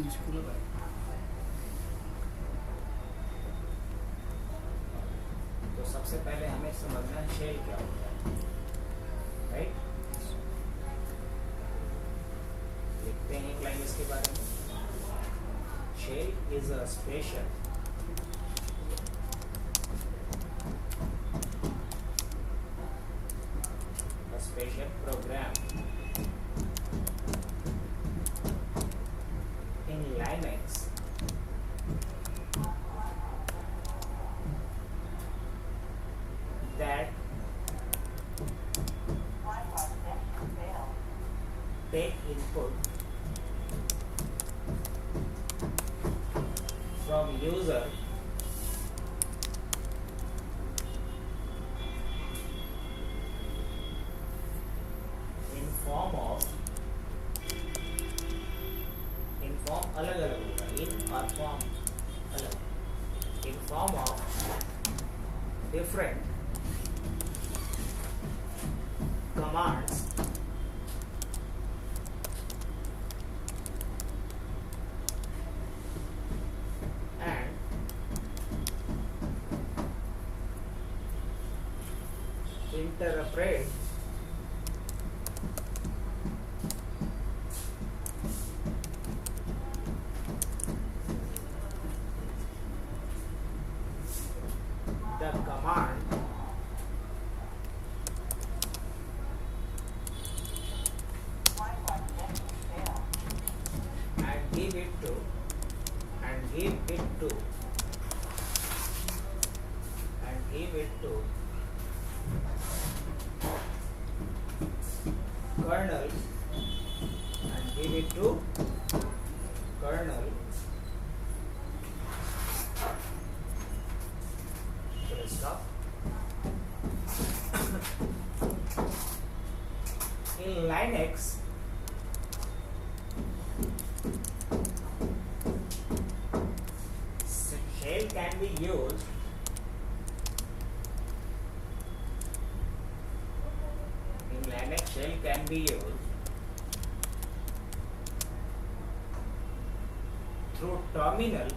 तो सबसे पहले हमें समझना है शेल क्या होता है, राइट? लिखते हैं एक लाइन इसके बारे में। Shell is a special program in Linux that take input from user अलग अलग होगा, इन और फॉर्म अलग, in form of different commands and interpret give it to kernel and give it to kernel full stop. In Linux shell can be used shell can be used through terminal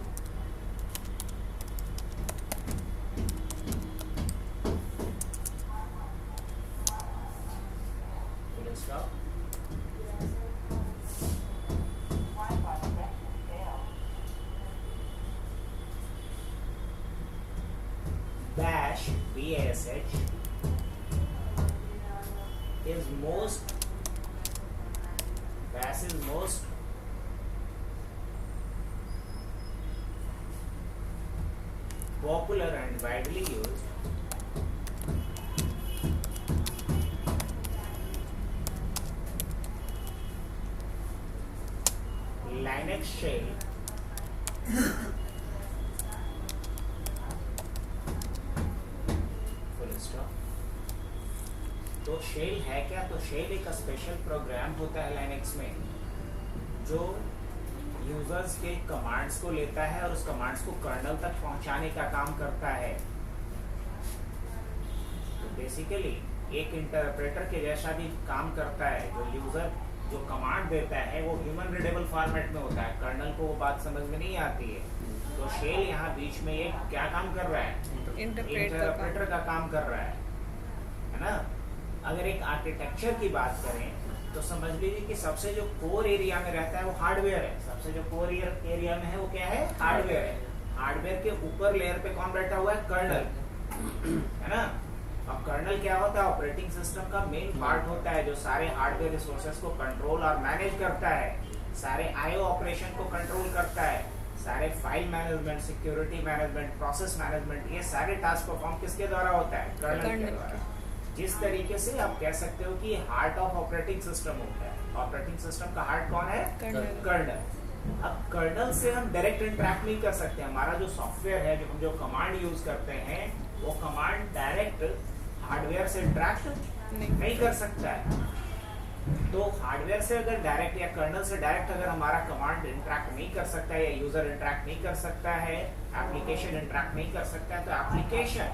full stop. Bash BASH is most popular and widely used Linux shell full stop. तो shell है क्या? तो shell एक special programme होता है Linux में जो users के कमांड्स को लेता है और उस कमांड्स को कर्नल तक पहुंचाने का काम करता है। तो बेसिकली एक इंटरप्रेटर के जैसा भी काम करता है। जो यूजर जो कमांड देता है वो ह्यूमन रीडेबल फॉर्मेट में होता है, कर्नल को वो बात समझ में नहीं आती है। तो शेल यहाँ बीच में ये क्या काम कर रहा है? इंटरप्रेटर का काम कर रहा है ना। अगर एक आर्किटेक्चर की बात करें तो समझ लीजिए कि सबसे जो कोर एरिया में रहता है वो हार्डवेयर है। सबसे जो कोर एरिया में है वो क्या है? हार्डवेयर है। हार्डवेयर के ऊपर लेयर पे कौन बैठा हुआ है? कर्नल, है ना। अब कर्नल क्या होता है? ऑपरेटिंग सिस्टम का मेन पार्ट होता है जो सारे हार्डवेयर रिसोर्सेज को कंट्रोल और मैनेज करता है, सारे आईओ ऑपरेशन को कंट्रोल करता है, सारे file management, security management, process management, ये सारे टास्क परफॉर्म किसके द्वारा होता है? कर्नल के द्वारा। जिस तरीके से आप कह सकते हो कि हार्ट ऑफ ऑपरेटिंग सिस्टम होता है। ऑपरेटिंग सिस्टम का हार्ट कौन है? कर्नल। अब कर्नल से हम डायरेक्ट इंटरेक्ट नहीं कर सकते। हमारा जो सॉफ्टवेयर है, जो हम जो कमांड यूज करते हैं, वो कमांड डायरेक्ट हार्डवेयर से इंटरेक्ट नहीं कर सकता है। तो हार्डवेयर से अगर डायरेक्ट या कर्नल से डायरेक्ट अगर हमारा कमांड इंटरेक्ट नहीं कर सकता है या यूजर इंटरेक्ट नहीं कर सकता है, एप्लीकेशन इंटरेक्ट नहीं कर सकता है, तो एप्लीकेशन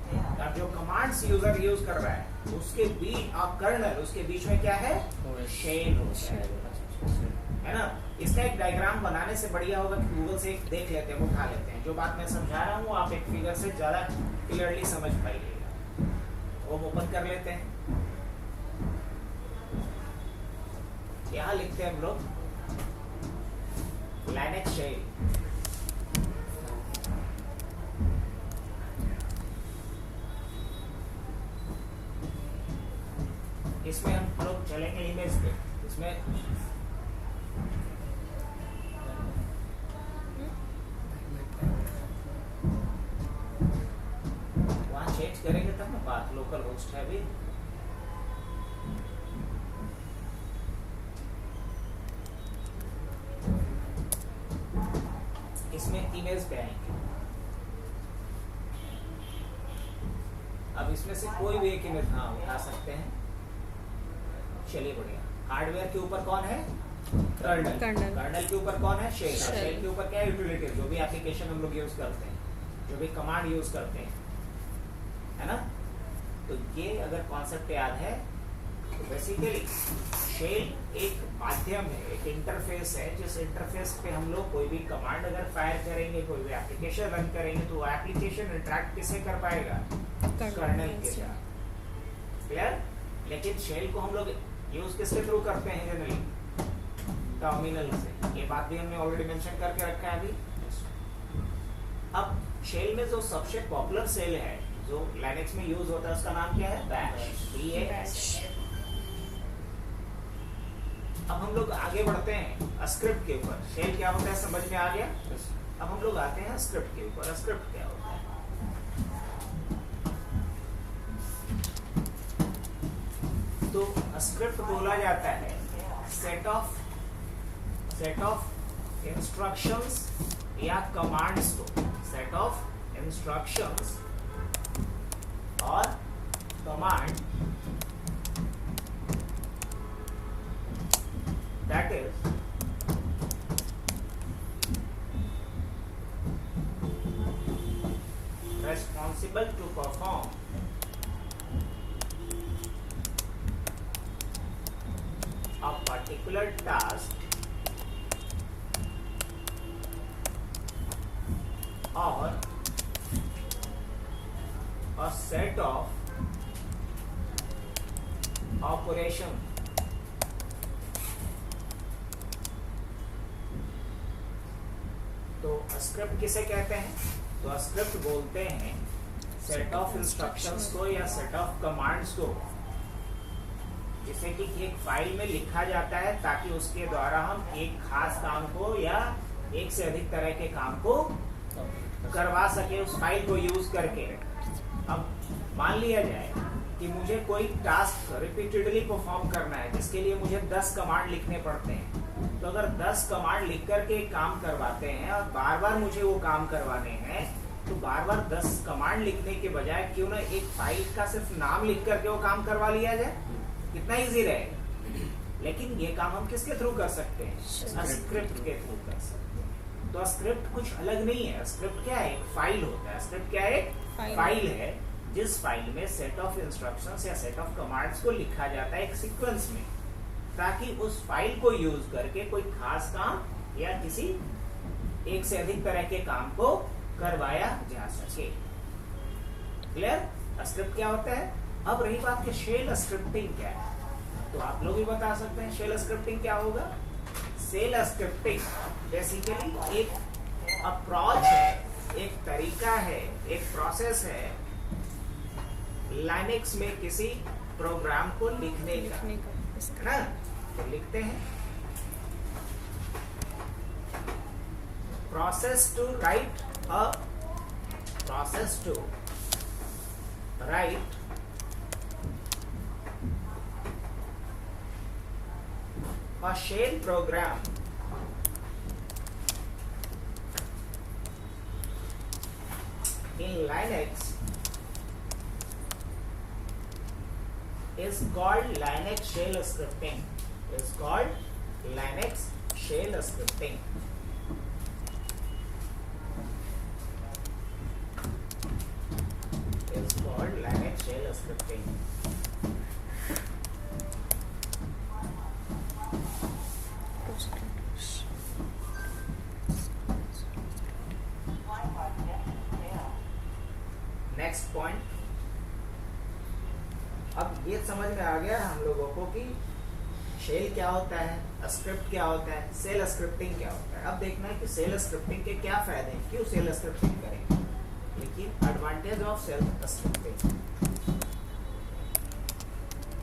अब जो कमांड्स यूजर यूज कर रहा है उसके बीच और कर्नल उसके बीच में क्या है? शेल होता है है ना। इसका एक डायग्राम बनाने से बढ़िया होगा कि गूगल से एक देख लेते हैं, उठा लेते हैं। जो बात मैं समझा रहा हूँ आप एक फिगर से ज़्यादा क्लियरली समझ पाइएगा। वो ओपन कर लेते हैं। यहाँ लिखते हैं हम लोग लाइनेक्स शेल। इसमें हम लोग चलेंगे इमेज पे। इसमें वहाँ चेंज करेंगे तब ना बात। लोकल होस्ट है अभी। इसमें इमेज पे आएंगे। अब इसमें से कोई भी एक इमेज हाँ उठा सकते हैं। चलिए बढ़िया। हार्डवेयर के ऊपर कौन है? कर्नल। कर्नल के ऊपर कौन है? शेल। शेल के ऊपर क्या है? यूटिलिटी, जो भी एप्लीकेशन हम लोग यूज करते हैं, जो भी कमांड यूज करते हैं, है ना। तो ये अगर कॉन्सेप्ट याद है तो बेसिकली शेल एक माध्यम है, एक इंटरफेस है, जिस इंटरफेस पे हम लोग कोई भी कमांड अगर फायर करेंगे, कोई भी एप्लीकेशन रन करेंगे, तो वो एप्लीकेशन इंटरेक्ट किससे कर पाएगा? कर्नल के साथ। क्लियर? लेकिन शेल को हम लोग यूज किसके थ्रू करते हैं जनरली? टर्मिनल से। ये बात भी हमने ऑलरेडी मेंशन करके रखा है अभी। अब शेल में जो सबसे पॉपुलर शेल है जो लाइनेक्स में यूज होता है उसका नाम क्या है? बैश। अब हम लोग आगे बढ़ते हैं स्क्रिप्ट के ऊपर। शेल क्या होता है समझ में आ गया? अब हम लोग आते हैं स्क्रिप्ट के ऊपर। स्क्रिप्ट क्या होता है? तो स्क्रिप्ट बोला जाता है सेट ऑफ इंस्ट्रक्शंस या कमांड्स को, सेट ऑफ इंस्ट्रक्शंस और command that is responsible to perform a particular task or a set of operations तो स्क्रिप्ट किसे कहते हैं? तो स्क्रिप्ट बोलते हैं सेट ऑफ इंस्ट्रक्शंस को या सेट ऑफ कमांड्स को, जिसे कि एक फाइल में लिखा जाता है ताकि उसके द्वारा हम एक खास काम को या एक से अधिक तरह के काम को करवा सके उस फाइल को यूज करके। अब मान लिया जाए कि मुझे कोई टास्क रिपीटेडली परफॉर्म करना है जिसके लिए मुझे 10 कमांड लिखने पड़ते हैं। तो अगर 10 कमांड लिख करके काम करवाते हैं और बार बार मुझे वो काम करवाने हैं, तो बार बार 10 कमांड लिखने के बजाय क्यों ना एक फाइल का सिर्फ नाम लिख करके वो काम करवा लिया जाए? कितना इजी रहेगा। लेकिन ये काम हम किसके थ्रू कर सकते हैं? स्क्रिप्ट के थ्रू कर सकते हैं। तो स्क्रिप्ट कुछ अलग नहीं है। स्क्रिप्ट क्या है? एक फाइल होता है। स्क्रिप्ट क्या है? फाइल है जिस फाइल में सेट ऑफ इंस्ट्रक्शंस या सेट ऑफ कमांड्स को लिखा जाता है एक सीक्वेंस में, ताकि उस फाइल को यूज करके कोई खास काम या किसी एक से अधिक तरह के काम को करवाया जा सके। क्लियर? स्क्रिप्ट क्या होता है? अब रही बात कि शेल स्क्रिप्टिंग क्या है, तो आप लोग भी बता सकते हैं शेल स्क्रिप्टिंग क्या होगा। शेल स्क्रिप्टिंग बेसिकली एक अप्रोच है, एक तरीका है, एक प्रोसेस है लाइनेक्स में किसी प्रोग्राम को लिखने का, है ना। तो लिखते हैं process to write a shell program in Linux is called Linux shell scripting. Is called Linux shell scripting. Is called Linux shell scripting. अब ये समझ में आ गया हम लोगों को कि शेल क्या होता है, स्क्रिप्ट क्या होता है, सेल स्क्रिप्टिंग क्या होता है। अब देखना है कि सेल स्क्रिप्टिंग के क्या फायदे हैं, क्यों सेल स्क्रिप्टिंग करेंगे। देखिए advantage of shell scripting,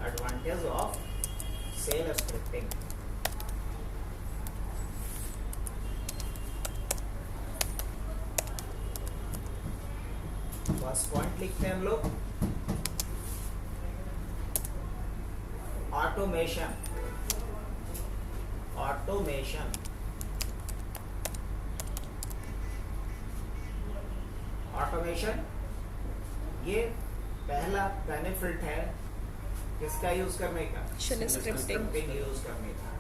advantage of shell scripting. First point लिखते हैं हम लोग, ऑटोमेशन। ऑटोमेशन, ऑटोमेशन ये पहला बेनिफिट है किसका यूज करने का, शेल स्क्रिप्टिंग यूज करने का।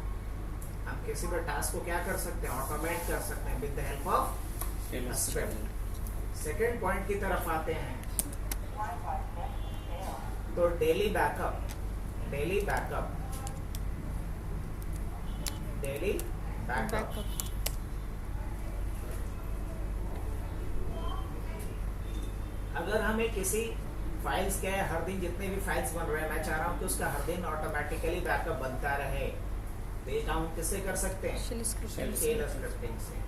हम किसी भी टास्क को क्या कर सकते हैं, ऑटोमेट कर सकते हैं with the help of script. Second point की तरफ आते हैं, तो daily backup, daily backup, daily backup. अगर हमें किसी फाइल्स के हर दिन जितने भी फाइल्स बन रहे हैं, मैं चाह रहा हूँ कि उसका हर दिन ऑटोमेटिकली बैकअप बनता रहे, तो ये काम किससे कर सकते हैं, शेल स्क्रिप्टिंग से।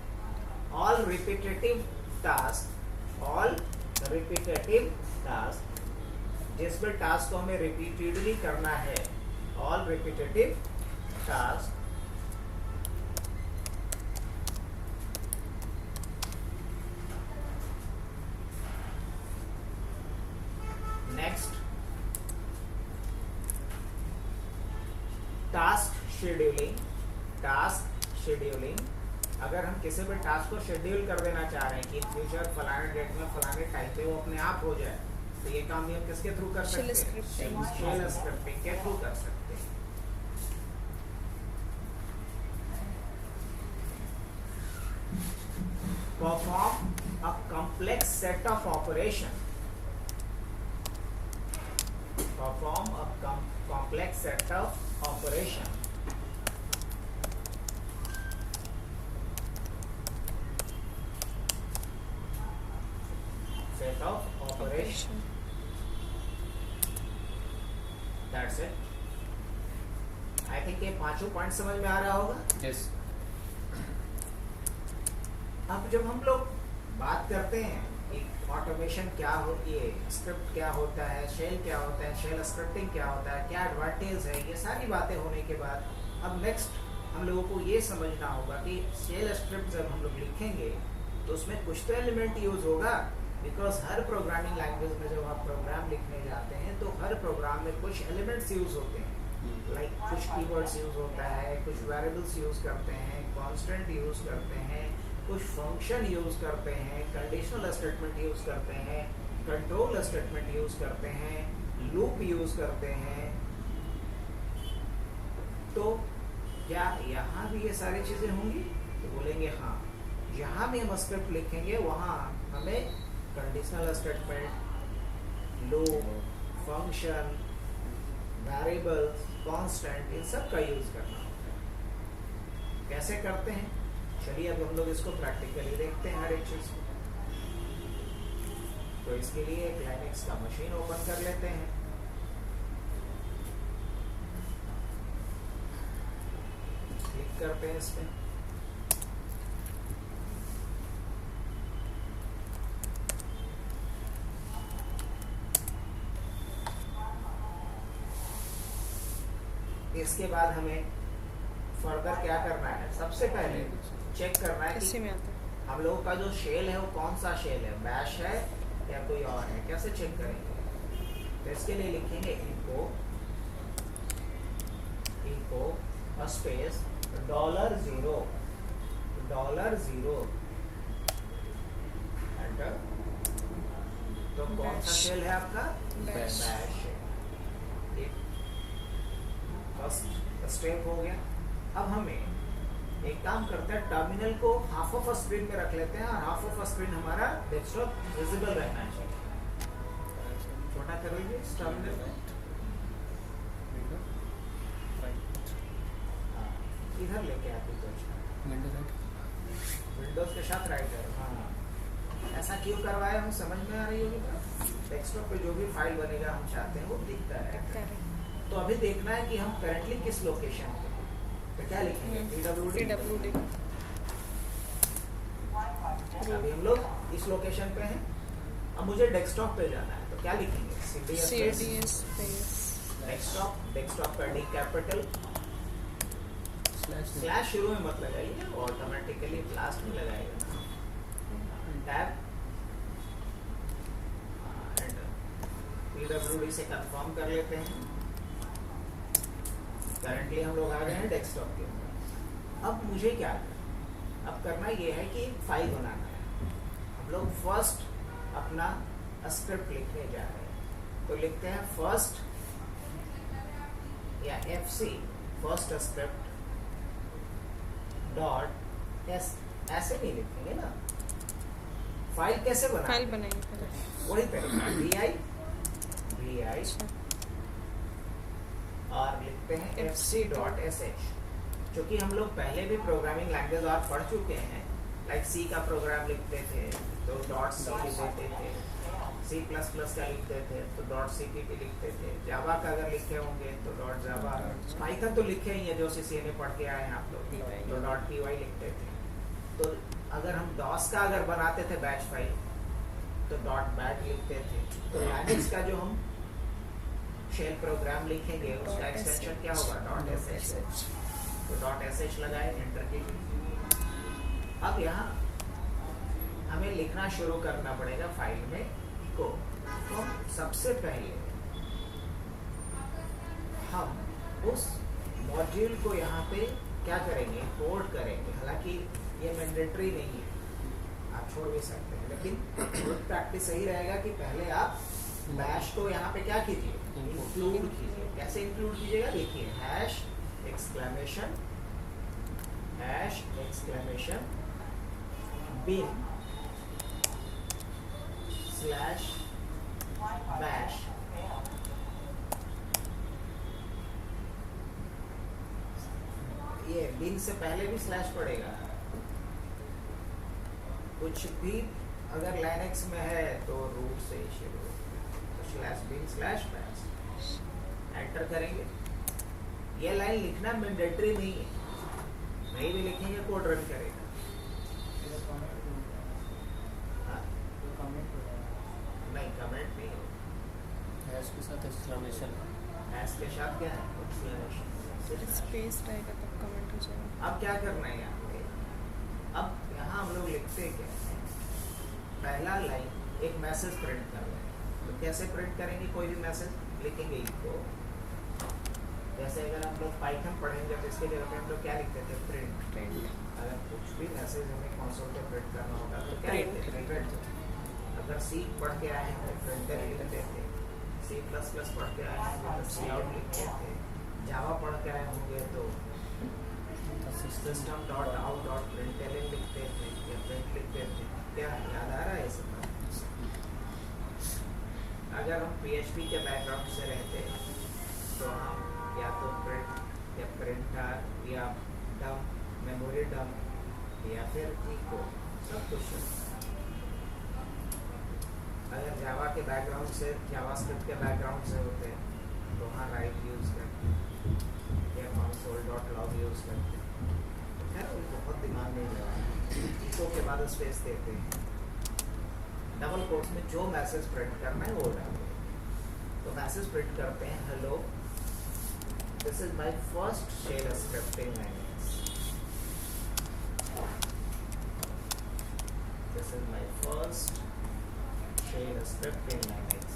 All repetitive task, all repetitive task, जिस भी टास्क को हमें रिपीटेडली करना है, all repetitive task next, task scheduling. Task scheduling, अगर हम किसी भी टास्क को शेड्यूल कर देना चाह रहे हैं कि फ्यूचर फलाने डेट में फलाने टाइम पे वो अपने आप हो जाए, तो ये काम भी हम किसके थ्रू कर सकते हैं, शेल स्क्रिप्टिंग के थ्रू कर सकते हैं। Perform a complex set of operation, perform a complex set of operation, set of operation, that's it। I think ये पांचों पॉइंट समझ में आ रहा होगा। yes। अब जब हम लोग बात करते हैं ऑटोमेशन क्या होती है, स्क्रिप्ट क्या होता है, शेल क्या होता है, शेल स्क्रिप्टिंग क्या होता है, क्या एडवांटेज है, ये सारी बातें होने के बाद अब नेक्स्ट हम लोगों को ये समझना होगा कि शेल स्क्रिप्ट जब हम लोग लिखेंगे तो उसमें कुछ तो एलिमेंट यूज होगा, बिकॉज हर प्रोग्रामिंग लैंग्वेज में जब आप प्रोग्राम लिखने जाते हैं तो हर प्रोग्राम में कुछ एलिमेंट्स यूज होते हैं, लाइक कुछ कीवर्ड्स यूज होता है, कुछ वेरिएबल्स यूज करते हैं, कांस्टेंट यूज करते हैं, कुछ फंक्शन यूज करते हैं, कंडीशनल स्टेटमेंट यूज करते हैं, कंट्रोल स्टेटमेंट यूज करते हैं, लूप यूज करते हैं। तो क्या यहाँ भी ये सारी चीजें होंगी, तो बोलेंगे हाँ। जहाँ भी हम स्क्रिप्ट लिखेंगे वहाँ हमें conditional statement, loop, function, variables, constant, इन सब का यूज करना होता है। कैसे करते हैं, चलिए अब हम लोग इसको प्रैक्टिकली देखते हैं हर एक चीज को। तो इसके लिए एक लाइनेक्स का मशीन ओपन कर लेते हैं। क्लिक करते हैं इस पे, इसके बाद हमें फर्दर क्या करना है, सबसे पहले चेक करना है कि हम लोगों का जो शेल है वो कौन सा शेल है, बैश है या कोई और है। कैसे चेक करेंगे, तो इसके लिए लिखेंगे इको स्पेस $0 एंटर। तो कौन सा शेल है आपका, बैश है। फर्स्ट स्टेप हो गया। अब हमें एक काम करते हैं, टर्मिनल को हाफ ऑफ स्क्रीन में रख लेते हैं और हाफ ऑफ स्क्रीन हमारा डेस्कटॉप विजिबल रहना चाहिए। छोटा कर लीजिए इस टर्मिनल में, इधर लेके आते विंडोज के साथ राइट है। हाँ, ऐसा क्यों करवाया हूँ समझ में आ रही होगी। डेस्कटॉप पे जो भी फाइल बनेगा हम चाहते हैं वो दिखता है। तो अभी देखना है कि हम करंटली किस लोकेशन पे हैं। तो क्या लिखेंगे, pwd। अभी हम लोग इस लोकेशन पे हैं। अब मुझे डेस्कटॉप पे जाना है, तो क्या लिखेंगे, cd स्पेस डेस्कटॉप। डेस्कटॉप का डी कैपिटल, स्लैश शुरू में मत लगाइए, ऑटोमेटिकली लास्ट में लगाएगा। टैब pwd से कंफर्म कर लेते हैं। करंटली हम लोग आ गए हैं डेस्कटॉप के ऊपर। अब मुझे क्या करना, अब करना ये है कि एक फाइल बनाना है। हम लोग फर्स्ट अपना स्क्रिप्ट लिखने जा रहे हैं, तो लिखते हैं फर्स्ट या fc first script dot S. ऐसे नहीं लिखेंगे ना, फाइल कैसे बनाएंगे, फाइल बनाएंगे वही तरीका, vi और लिखते हैं fc.sh। क्योंकि हम लोग पहले भी प्रोग्रामिंग लैंग्वेज और पढ़ चुके हैं, लाइक सी का प्रोग्राम लिखते थे तो .c लिखते थे, C++ का लिखते थे तो .cpp लिखते थे, जावा का अगर लिखे होंगे तो .java, पाइथन तो लिखे ही है जो CCNA पढ़ के आए हैं आप लोग, तो .py लिखते थे। तो अगर हम DOS का अगर बनाते थे बैच फाइल तो .bat लिखते थे। तो लिनक्स का जो हम शेल प्रोग्राम लिखेंगे उसका एक्सटेंशन क्या होगा, .sh। तो .sh लगाए, एंटर कीजिए। अब यहाँ हमें लिखना शुरू करना पड़ेगा फाइल में को। तो सबसे पहले हम उस मॉड्यूल को यहाँ पे क्या करेंगे, कोड करेंगे। हालांकि ये मैंडेटरी नहीं है, आप छोड़ भी सकते हैं, लेकिन प्रैक्टिस सही रहेगा कि पहले आप बैश को यहाँ पे क्या कीजिए, इंक्लूड कीजिए। कैसे इंक्लूड कीजिएगा, देखिए hash exclamation bin slash bash. ये बिन से पहले भी स्लैश पड़ेगा, कुछ भी अगर लाइनक्स में है तो रूट से ही शुरू, तो slash bin slash bash enter करेंगे। ये लाइन लिखना मैंडेटरी नहीं है, नहीं भी लिखेंगे कोड रन करेगा। नहीं, कमेंट नहीं हो, हैश के साथ एक्सक्लेमेशन, हैश के साथ क्या है, एक्सक्लेमेशन स्पेस रहेगा तब कमेंट हो जाएगा। अब क्या करना है यहाँ पे, अब यहाँ हम लोग लिखते क्या है, पहला लाइन एक मैसेज प्रिंट कर रहे हैं। तो कैसे प्रिंट करेंगे, कोई भी मैसेज लिखेंगे इको। जैसे अगर हम लोग पाइथन पढ़ेंगे तो इसके जगह पे हम लोग क्या लिखते थे, प्रिंट। अगर कुछ भी मैसेज हमें कंसोल पे प्रिंट करना होगा तो क्या लिखते थे, प्रिंट। अगर सी पढ़ के आए हैं तो प्रिंटर लिखते थे, C++ पढ़ के आए हैं तो सी आउट लिखते थे, जावा पढ़ के आए होंगे तो system.out.println लिखते थे या प्रिंट लिखते थे। क्या याद आ रहा है सब? अगर हम PHP के बैकग्राउंड से रहते तो हम या तो प्रिंट या प्रिंटर या डंप, मेमोरी डंप या फिर इको, सब कुछ। अगर जावा के बैकग्राउंड से, जावास्क्रिप्ट के बैकग्राउंड से होते तो वहाँ राइट यूज़ करते या console.log यूज़ करते। खैर वो बहुत दिमाग नहीं लगा, इको के बाद स्पेस देते हैं, डबल कोट्स में जो मैसेज प्रिंट करना है वो डालते हैं। तो मैसेज प्रिंट करते हैं, hello this is my first shell scripting language, this is my first shell scripting language.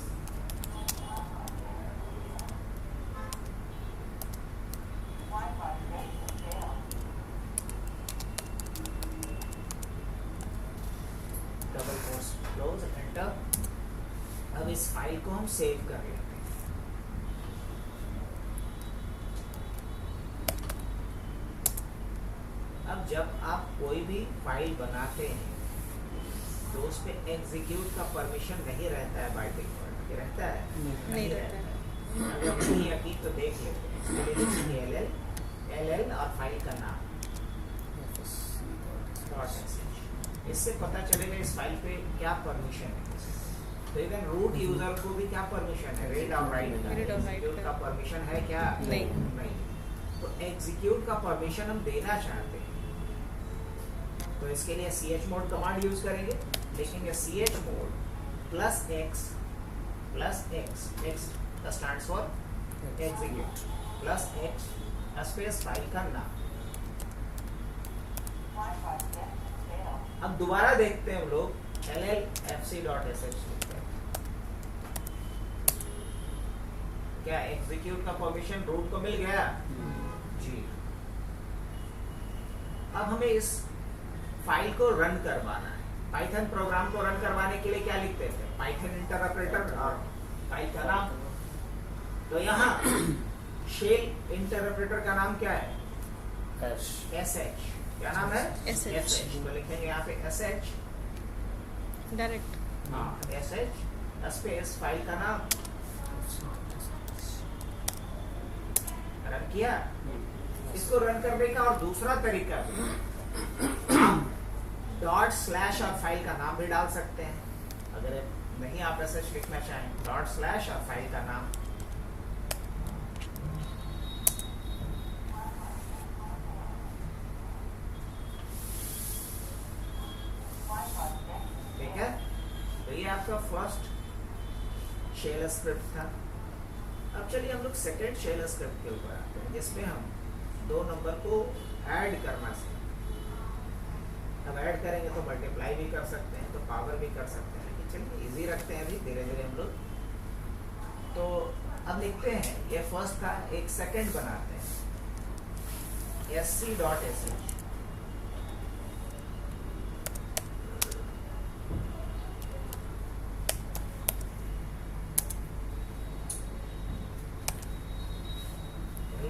Double quotes close, enter. अब इस फाइल को हम सेव कर लेते हैं। अब जब आप कोई भी फाइल बनाते हैं तो उस पे एग्जीक्यूट का परमिशन नहीं रहता है बाय डिफॉल्ट, ये रहता है? नहीं रहता है। अगर नहीं है तो देख लेते हैं। इसके लिए लिखेंगे LL और फाइल का नाम .sh। इससे पता चलेगा इस फाइल पे क्या परमिशन है। तो इधर रूट यूजर को भी क्या परमिशन है? रीड और राइट का। Read और write एग्जीक्यूट का। का परमिशन है क्या? नहीं। नहीं। तो एग्जीक्यूट का परमिशन हम देना चाहते हैं, तो इसके लिए chmod कमांड यूज करेंगे। लिखेंगे chmod +x x stands for execute +x space file का नाम। अब दोबारा देखते हैं हम लोग llfc.sh लिखते हैं। क्या एग्जीक्यूट का परमिशन रूट को मिल गया? जी। अब हमें इस फाइल को रन करवाना है। पाइथन प्रोग्राम को रन करवाने के लिए क्या लिखते थे? पाइथन इंटरप्रेटर और फाइल का नाम। तो यहाँ शेल इंटरप्रेटर का नाम क्या है? sh। क्या नाम है? sh। तो लिखेंगे यहाँ पे sh। डायरेक्ट। हाँ, sh स्पेस फाइल का नाम। रन किया। इसको रन करने का और दूसरा तरीका भी, ./ और फाइल का नाम भी डाल सकते हैं। अगर नहीं आप sh लिखना चाहें, ./ और फाइल का नाम। ठीक है, तो ये आपका फर्स्ट शेल स्क्रिप्ट था। अब चलिए हम लोग सेकेंड शेल स्क्रिप्ट के ऊपर आते हैं, जिसमें हम दो नंबर को ऐड करना सीखेंगे। अब ऐड करेंगे तो मल्टीप्लाई भी कर सकते हैं, तो पावर भी कर सकते हैं, लेकिन चलिए इजी रखते हैं अभी, धीरे धीरे हम लोग। तो अब लिखते हैं, ये फर्स्ट था, एक सेकेंड बनाते हैं sc.sh।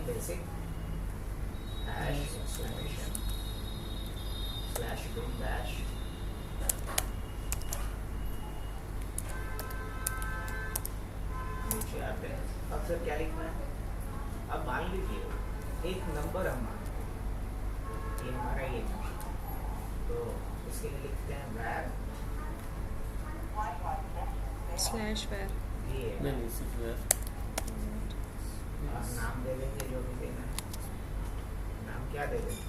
बेसिक /bin-bash नीचे आते हैं। अब सर क्या लिखना है? अब मान लीजिए एक नंबर हम मानते हैं, ये हमारा ये नंबर, तो इसके लिए लिखते हैं var /var। ये नहीं सिर्फ और नाम दे देंगे जो भी देना है। नाम क्या दे देंगे?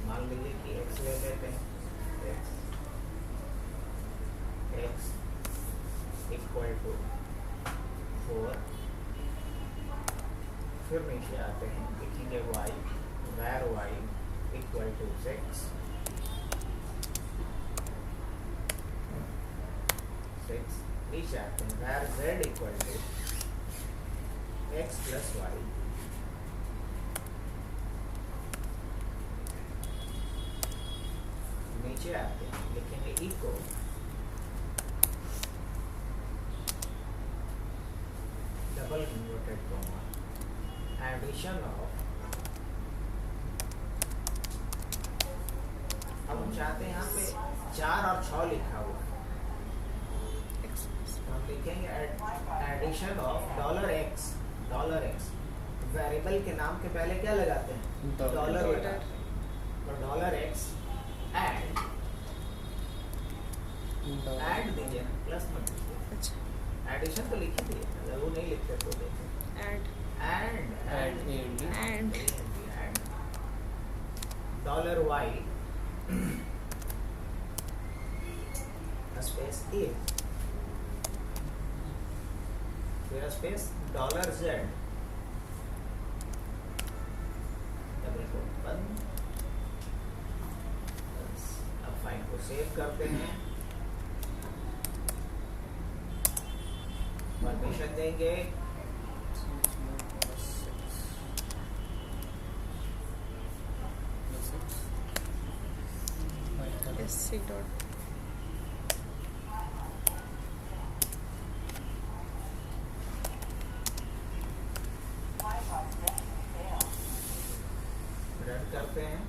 मान लीजिए कि x ले लेते हैं, x इक्वल टू 4। फिर नीचे आते हैं, लिखेंगे y, var y equal to 6। नीचे आते हैं, var z equal to x plus y। नीचे आते हैं, लिखेंगे echo double inverted comma addition of. अब हम चाहते हैं यहाँ पे 4 और 6 लिखा हुआ है, तो हम लिखेंगे एडिशन ऑफ $x। वेरिएबल के नाम के पहले क्या लगाते हैं? डॉलर लगाते हैं। तो $x ऐड दीजिए ना, प्लस मत दीजिए। अच्छा। एडिशन तो लिख ही दिए, अगर वो नहीं लिखते तो देखें add and $y space a फिर स्पेस $z डबल कोट बंद। अब फाइल को सेव करते हैं, परमिशन देंगे sc dot रन करते हैं।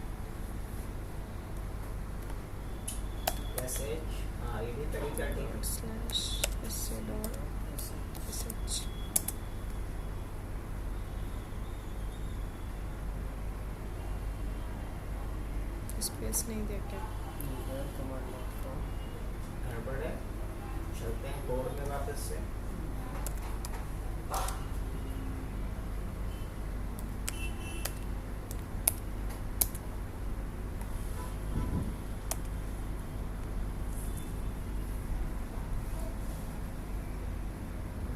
हाँ, ये भी तरीका ठीक है। /sc dot sh। स्पेस नहीं दिया क्या? command not found गड़बड़ है, चलते हैं कोड में वापस से।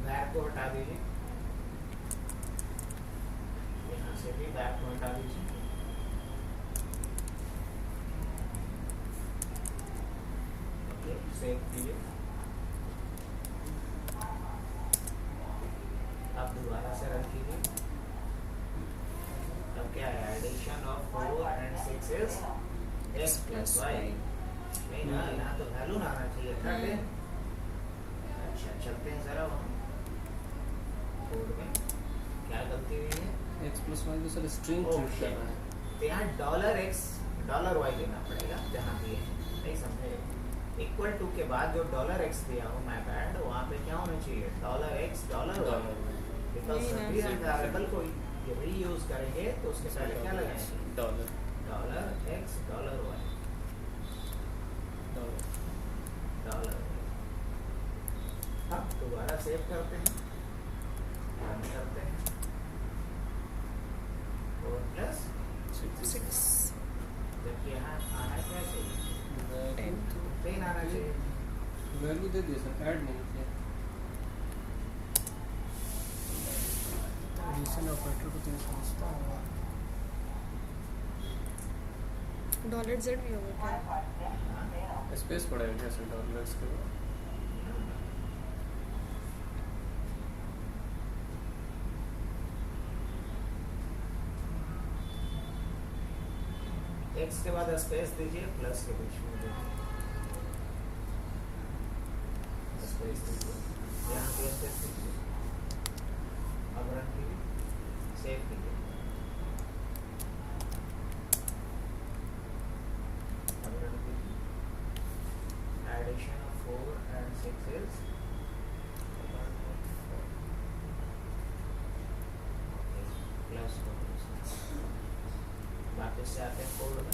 बैक को हटा दीजिए, यहाँ से भी बैक को हटा दीजिए। ओके, सेव कीजिए। अब दोबारा से रन कीजिए। अब क्या है, addition of 4 and 6 is x plus y। नहीं ना, यहाँ तो वैल्यू ना आना चाहिए था। अच्छा, चलते हैं जरा वहाँ कोड में क्या गलती हुई है। x plus y को सर स्ट्रिंग ट्रीट करना है। तो यहाँ $x $y देना पड़ेगा जहाँ भी है, नहीं समझे। इक्वल टू के बाद जो $x दिया हो, मैं बैड वहाँ पे क्या होना चाहिए, $x $y। बिकॉज सभी वेरिएबल को रीयूज करेंगे तो उसके पहले क्या लगाएंगे, $x $y $। अब दोबारा सेव करते हैं, रन करते हैं। 4 प्लस 6 जबकि यहाँ आना क्या चाहिए, 10 आना चाहिए। वैल्यू दे दिए सर, ऐड नहीं किया। एडिशन ऑपरेटर को तो समझता हूँ। $z भी होगा क्या? स्पेस पड़ेगा क्या सर $x के बाद? x के बाद स्पेस दीजिए, प्लस के बीच में दीजिए स्पेस दीजिए, यहाँ भी स्पेस दीजिए। अब रन कीजिए, सेव कीजिए। अब रन कीजिए। Addition of 4 and 6 is plus. वापस से आते हैं कोड में।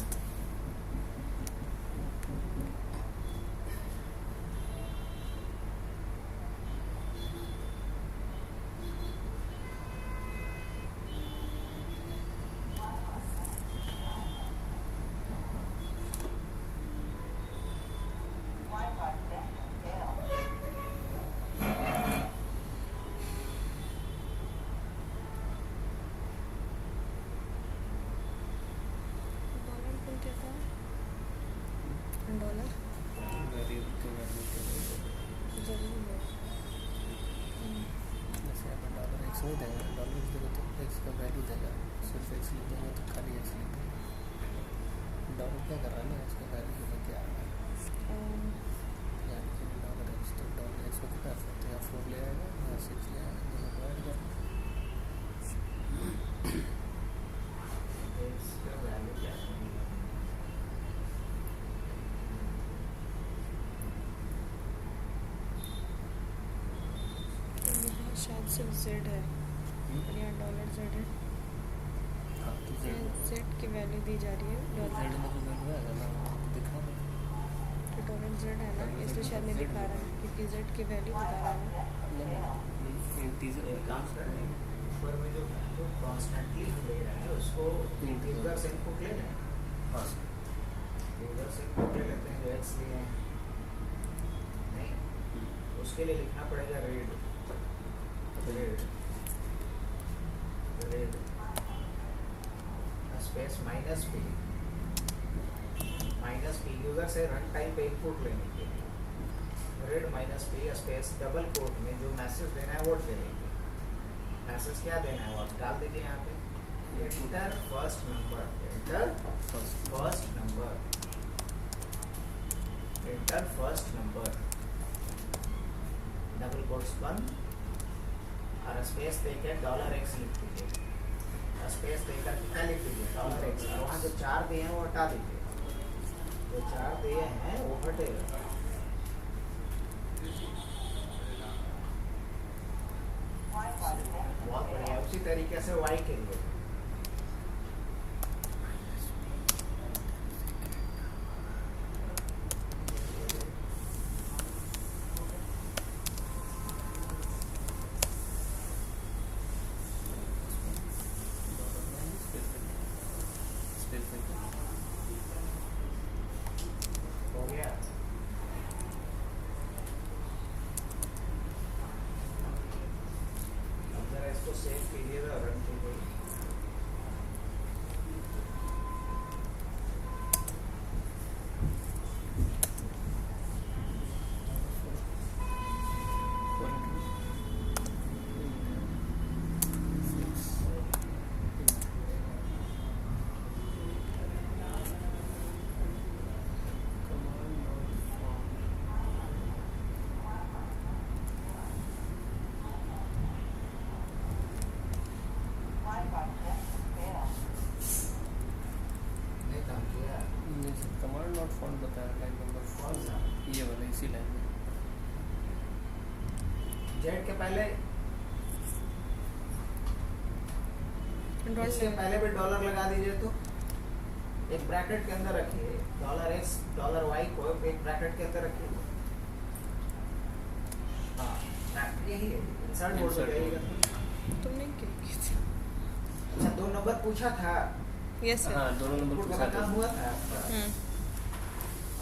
$? वेरिएबल के वैल्यू के लिए जरूरी है। जैसे आप $x नहीं देंगे, $x देगा तो x का वैल्यू देगा, सिर्फ x लिख देंगे तो खाली x लिख देंगे। डॉलर क्या कर रहा है ना, इसका वैल्यू लेके आ रहा है, यानी कि $x तो $x को कितना सकते हैं, 4 ले आएगा या 6 ले आएगा, दोनों को ऐड कर। इसका वैल्यू क्या है, शायद सिर्फ z है और यहाँ $z है। हाँ तो z की वैल्यू दी जा रही है z में तो वैल्यू आएगा ना, दिखा दो तो $z है ना, इसलिए शायद नहीं दिखा रहा है क्योंकि z की वैल्यू बता रहा है। एक काम कर रहे हैं, ऊपर में जो वैल्यू कॉन्स्टेंटली ले रहा है उसको यूजर से इनपुट ले लें। हाँ यूजर से इनपुट ले लेते हैं जो x लिए हैं, नहीं उसके लिए लिखना पड़ेगा रीड स्पेस -p यूजर से रन टाइम पे इनपुट लेने के लिए read -p space double quote में जो मैसेज देना है वो दे लेंगे। मैसेज क्या देना है वो आप डाल दीजिए यहाँ पे, enter first number, enter first number, enter first number, double quotes बंद और स्पेस देकर $x लिख दीजिए। स्पेस देकर कितना लिख दीजिए, $x, और वहाँ जो 4 दिए हैं वो हटा दीजिए, जो 4 दिए हैं वो हटेगा। बहुत बढ़िया। उसी तरीके से y के लिए चेक कीजिएगा और रन कीजिएगा। नहीं काम किया कमांड नॉट फाउंड बताया लाइन नंबर कौन सा? ये वाला इसी लाइन में जेड के पहले डॉट इसके पहले भी डॉलर लगा दीजिए तो एक ब्रैकेट के अंदर रखिए। डॉलर एक्स डॉलर वाई को एक ब्रैकेट के अंदर रखिए। हाँ यही है इंसर्ट बोल Insert जाइएगा। तुमने क्या किया था? अच्छा 2 नंबर पूछा था। Yes sir. हाँ दोनों नंबर इनपुट पूछा वाला था काम हुआ था आपका।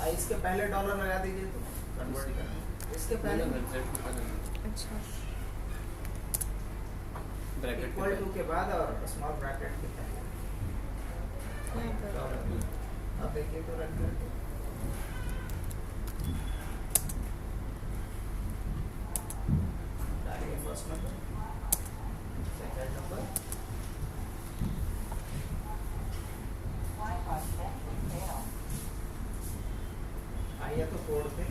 इसके पहले डॉलर लगा दीजिए तो कन्वर्ट करना। इसके पहले अच्छा ब्रैकेट इक्वल टू के बाद और स्मॉल ब्रैकेट के पहले यहाँ पर डॉलर। अब देखिए तो रन करके डालिए फर्स्ट नंबर सेकंड नंबर आइए तो कोड पे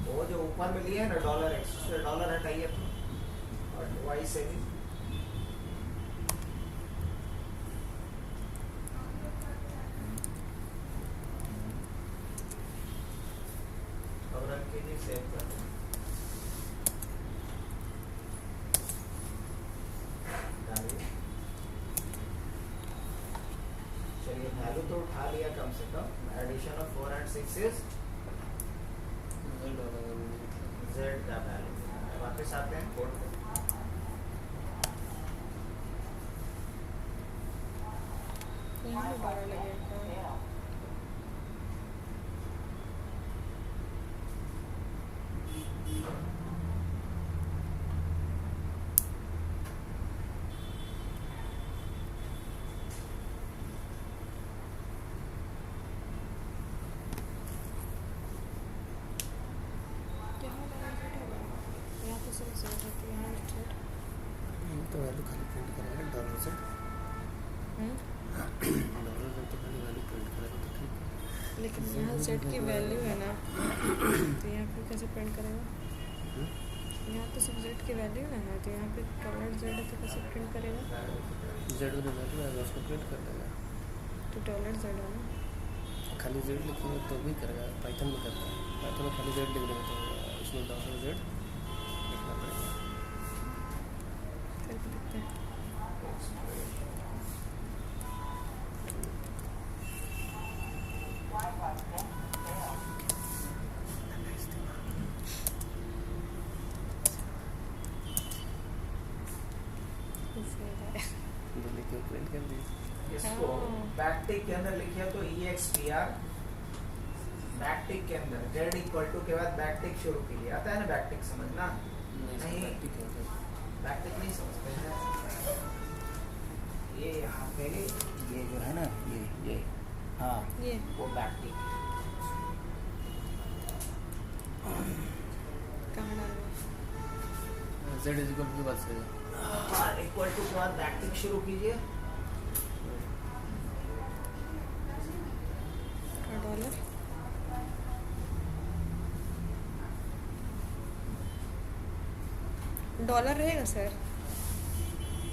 वो जो ऊपर में लिए है ना डॉलर एक्स उससे डॉलर हटाइए और वाई से भी अब रन कीजिए सेव कर दें। डालिए। चलिए वैल्यू तो उठा लिया कम से कम। Addition of 4 and 6 is Z का वैल्यू। वापस आते हैं कोड पे। यहाँ पे डॉलर लगेगा। यहाँ डॉलर सेट होगा। यहाँ पे सिर्फ सेट है तो यहाँ सेट। तो वैल्यू खाली प्रिंट करेगा डॉलर से डॉलर से तो खाली वैल्यू प्रिंट करेगा तो ठीक है। लेकिन यहाँ सेट की वैल्यू है ना तो यहाँ पे कैसे प्रिंट करेगा? यहाँ तो सिर्फ जेड की वैल्यू है तो यहाँ पे डॉलर जेड है तो कैसे प्रिंट करेगा? जेड वाली वैल्यू है उसको प्रिंट कर देगा। तो डॉलर जेड है ना। खाली जेड लिखेंगे तो भी करेगा। पाइथन में करता है। पाइथन में खाली जेड लिख देंगे तो उसमें डॉलर जेड लिखना पड़ेगा। करके देखते हैं। जो लिखे प्रिंट कर दिए। इसको हाँ। बैकटिक के अंदर लिखिए तो EXPR बैकटिक के अंदर जेड इक्वल टू के बाद बैकटिक शुरू कीजिए। आता है ना बैकटिक समझना? नहीं। ठीक है बैकटिक नहीं समझते हैं। ये यहाँ पे ये जो है ना ये हाँ ये वो बैकटिक कहाँ डालना? जेड इज इक्वल टू बात से इक्वल टू के बाद बैकटिक शुरू कीजिए। और डॉलर डॉलर रहेगा सर।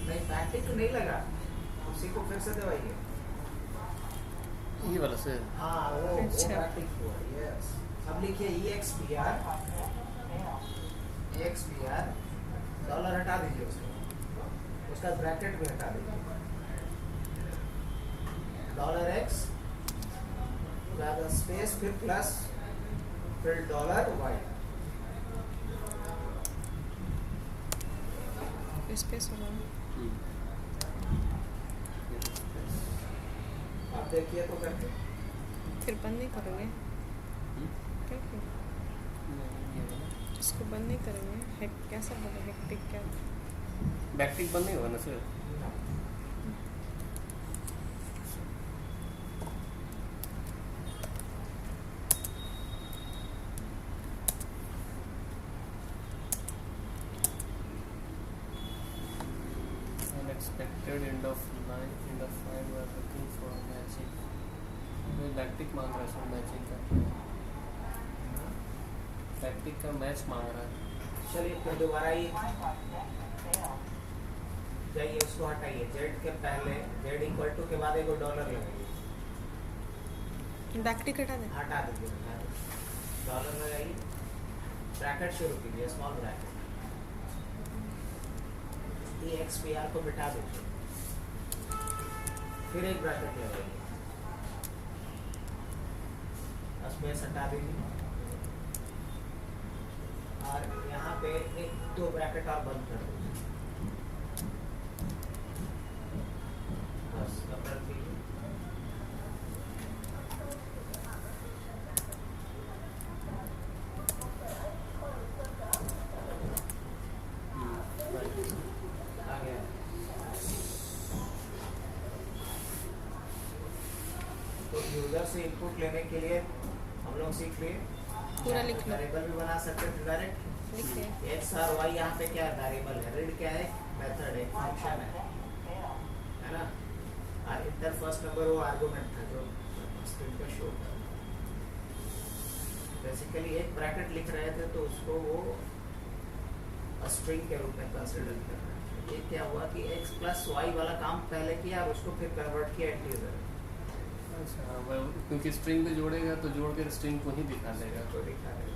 नहीं बैकटिक तो नहीं लगा। उसी को फिर से दबाइए। ये वाला से हाँ वो अच्छा। बैकटिक हुआ। यस अब लिखिए EXPR डॉलर हटा दीजिए उसका ब्रैकेट भी हटा दीजिए। डॉलर एक्स स्पेस फिर प्लस फिर डॉलर वाई स्पेस होगा ना। फिर space, आप देखिए तो करके फिर बंद नहीं करोगे क्या? फिर नहीं, ये वाला इसको बंद नहीं करोगे? हेक कैसा बोले? हेक्टिक क्या? बैकटिक बंद नहीं होगा ना sir? Unexpected end of line, end of line, we are looking for matching. मैं बैकटिक मांग रहा है सर, मैचिंग का। बैकटिक का मैच मांग रहा है। चलिए फिर दोबारा ये जाइए, उसको हटाइए। जेड के पहले जेड इक्वल टू के बाद एक डॉलर लगाइए, बैकटिक हटा दे। हटा दीजिए, डॉलर लगाइए, ब्रैकेट शुरू कीजिए, स्मॉल ब्रैकेट, ये एक्स पी आर को बिठा दीजिए, फिर एक ब्रैकेट लगाइए, स्पेस हटा दीजिए, और यहाँ पे एक दो ब्रैकेट और बंद कर दीजिए, बस अब रख दीजिए। आ गया। तो यूजर से इनपुट लेने के लिए हम लोग सीख लिए, पूरा लिख लो। वेरिएबल भी बना सकते हैं डायरेक्ट। लिखिए। एक्स और वाई यहाँ पे क्या है? वेरिएबल है। रीड क्या है? मेथड है, फंक्शन है ना। और इंटर फर्स्ट नंबर वो आर्गुमेंट था जो स्क्रीन पे शो कर रहा है। बेसिकली एक ब्रैकेट लिख रहे थे तो उसको वो स्ट्रिंग के रूप में कंसिडर कर रहे हैं। ये क्या हुआ कि एक्स प्लस वाई वाला काम पहले किया और उसको फिर कन्वर्ट किया इंटीजर। अच्छा, वह क्योंकि स्ट्रिंग पे जोड़ेगा तो जोड़ कर स्ट्रिंग को ही दिखा देगा। तो दिखा रहे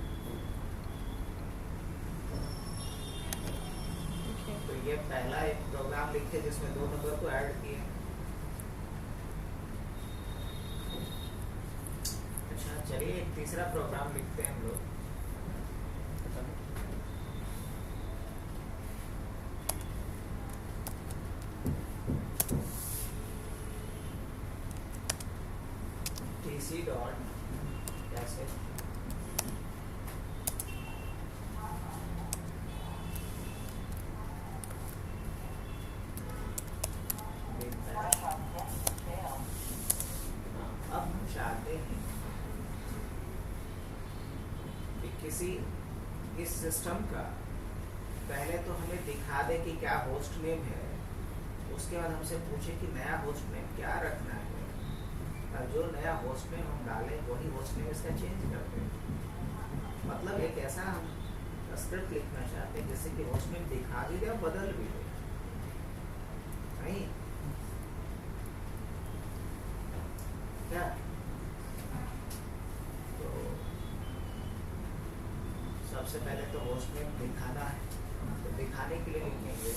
ओके। तो ये पहला एक प्रोग्राम लिखे जिसमें दो नंबर को ऐड किए। अच्छा चलिए एक तीसरा प्रोग्राम लिखते हैं हम लोग। टीसी डॉट कैसे अब हम चाहते हैं कि किसी इस सिस्टम का पहले तो हमें दिखा दे कि क्या होस्ट नेम है, उसके बाद हमसे पूछे कि नया होस्ट नेम क्या रखना है, और जो नया होस्ट नेम हम डालें वही होस्ट नेम इसका चेंज कर दें। मतलब एक ऐसा हम स्क्रिप्ट लिखना चाहते हैं जिससे कि होस्ट नेम दिखा भी दे और बदल भी दे। नहीं क्या? तो सबसे पहले तो होस्ट नेम दिखाना है, तो दिखाने के लिए लिखेंगे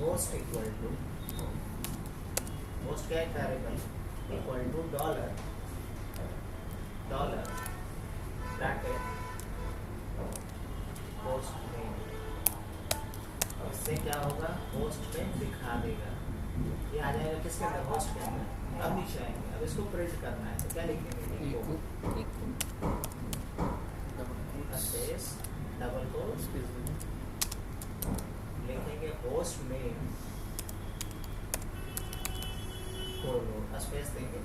होस्ट इक्वल टू, होस्ट क्या है? Variable equal to dollar dollar bracket host name. इससे क्या होगा? होस्ट नेम दिखा देगा। ये आ जाएगा किसके अंदर? होस्ट के अंदर। अब नीचे आएंगे, अब इसको प्रिंट करना है तो क्या लिखेंगे? इक्वल स्पेस डबल कोट लिखेंगे होस्ट नेम कोलोन, स्पेस देंगे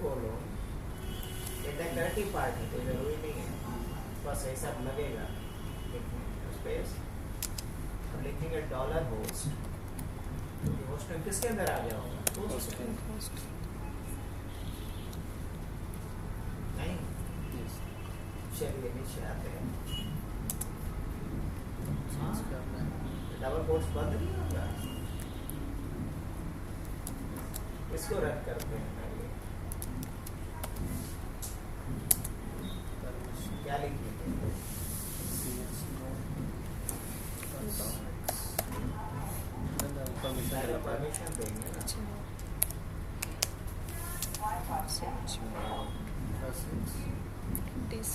कोलोन। ये डेकोरेटिव पार्ट है तो जरूरी नहीं है, बस ऐसा लगेगा। स्पेस अब लिखेंगे डॉलर होस्ट, क्योंकि होस्ट नेम किसके अंदर आ गया होगा? होस्ट के अंदर। होस्ट। नहीं चलिए नीचे आते हैं। डबल कोट्स बंद नहीं होगा, इसको रन करते हैं पहले। क्या लिखेंगे? पहले परमिशन देंगे ना। DC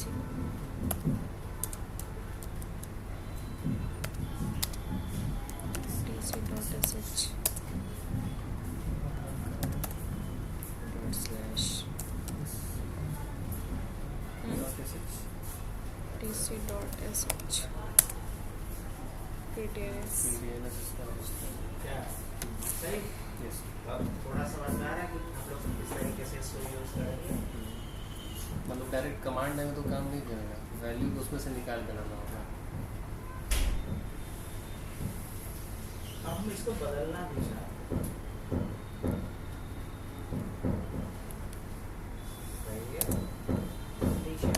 message. PDNS. PDNS इसका host है. क्या सही? Yes. अब थोड़ा समझ में आ रहा है कि हम लोग किस तरीके से इसको यूज करेंगे. मतलब डायरेक्ट कमांड है तो काम नहीं करेगा, वैल्यू उसमें से निकाल कर लाना होगा. अब हम इसको बदलना भी चाहते हैं. सही है. नीचे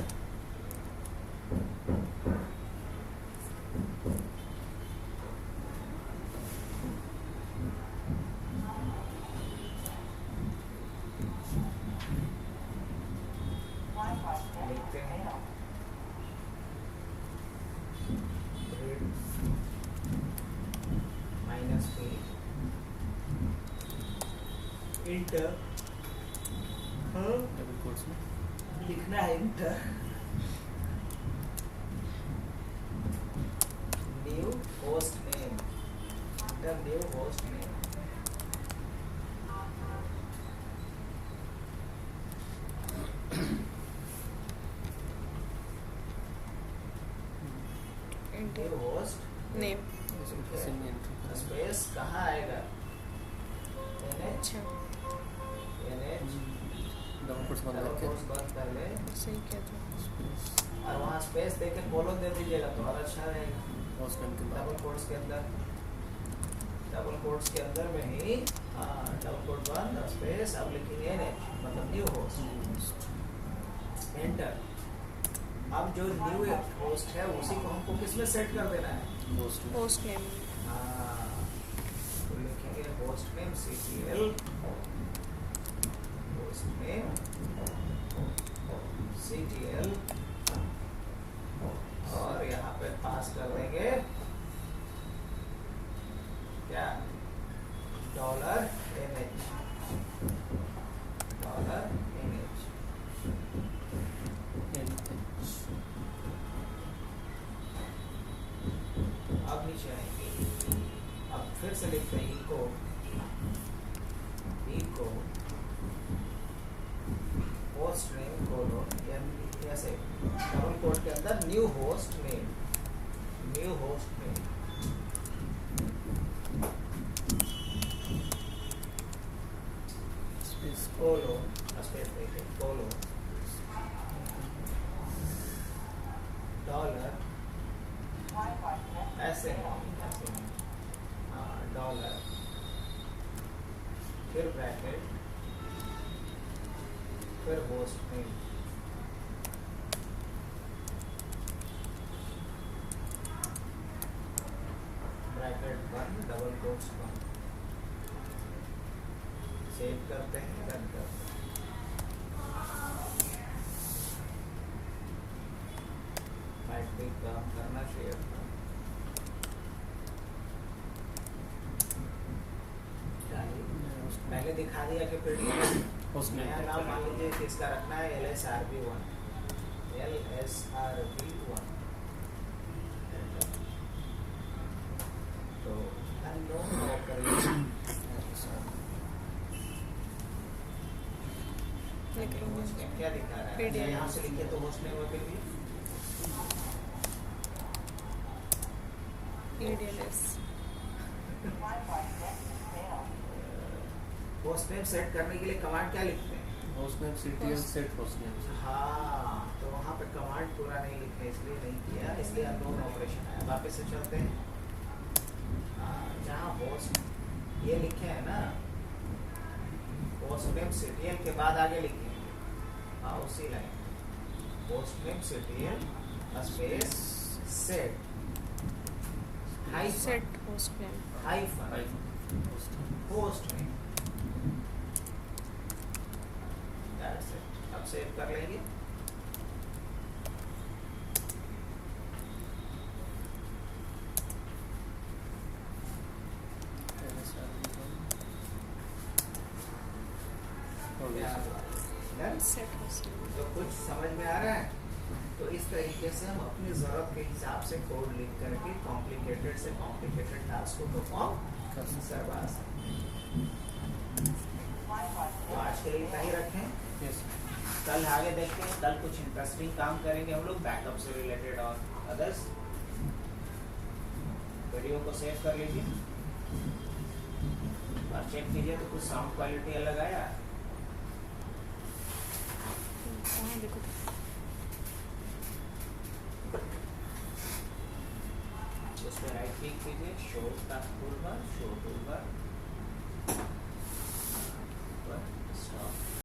लिखते हैं माइनस पे इंटर डबल कोट्स में लिखना है inter new host name. Inter new host name. Enter. New host Name. किसी में एंटर करें. स्पेस कहाँ आएगा? NH अच्छा. NH डबल कोट्स बंद डबल करके कोट्स बंद कर ले सही क्या था? स्पेस और वहाँ स्पेस देके कोलन दे दीजिएगा तो और अच्छा रहेगा. होस्ट नेम के डबल बाद कोट्स के अंदर में ही डबल कोट बंद स्पेस अब लिखेंगे NH मतलब न्यू होस्ट. एंटर. अब जो न्यू होस्ट है उसी को हमको किसमें सेट कर देना है? होस्ट में Host name. तो लिखेंगे host name CTL host name CTL और यहाँ पे पास कर देंगे क्या? $NH $NH. अब नीचे आएंगे. अब फिर से लिखते हैं इको होस्ट नेम कोलोन ऐसे डबल कोट के अंदर new host name space colon space देके कोलोन डॉलर ऐसे डॉलर फिर ब्रैकेट फिर होस्ट नेम ब्रैकेट बंद डबल कोट्स बंद. सेव करते हैं रन करते हैं. माइट भी काम करना चाहिए. पहले दिखा दिया कि होस्ट नेम नया नाम मान लीजिए कि इसका रखना है LSRB1 तो अननोन ऑपरेशन लिख रही होस्ट नेम हूँ. क्या दिखा रहा है? PDNS. यहाँ से लिखिए तो होस्ट नेम फिर भी PDNS. होस्ट नेम सेट करने के लिए कमांड क्या लिखते हैं? Host name CTL set host name. हाँ तो वहाँ पे कमांड पूरा नहीं लिखा इसलिए नहीं किया, इसलिए अननोन ऑपरेशन है. वापस से चलते हैं. जहाँ होस्ट ये लिखे हैं ना होस्ट नेम CTL के बाद आगे लिखेंगे उसी line host name CTL space set Set host name. Hyphen host name. अब सेव कर लेंगे. Set host name. तो कुछ समझ में आ रहा है? तो इस तरीके से हम अपनी ज़रूरत के हिसाब से कोड लिख करके कॉम्प्लिकेटेड से कॉम्प्लिकेटेड टास्क को परफॉर्म करवा सकते हैं. तो आज के लिए इतना ही रखें. Yes. कल आगे देखते हैं. कल कुछ इंटरेस्टिंग काम करेंगे हम लोग बैकअप से रिलेटेड और अदर्स वीडियो को सेव कर लीजिए और चेक कीजिए तो कुछ साउंड क्वालिटी अलग आया। हाँ देखो उसमें राइट क्लिक कीजिए, शो टूलबार, शो टूलबार,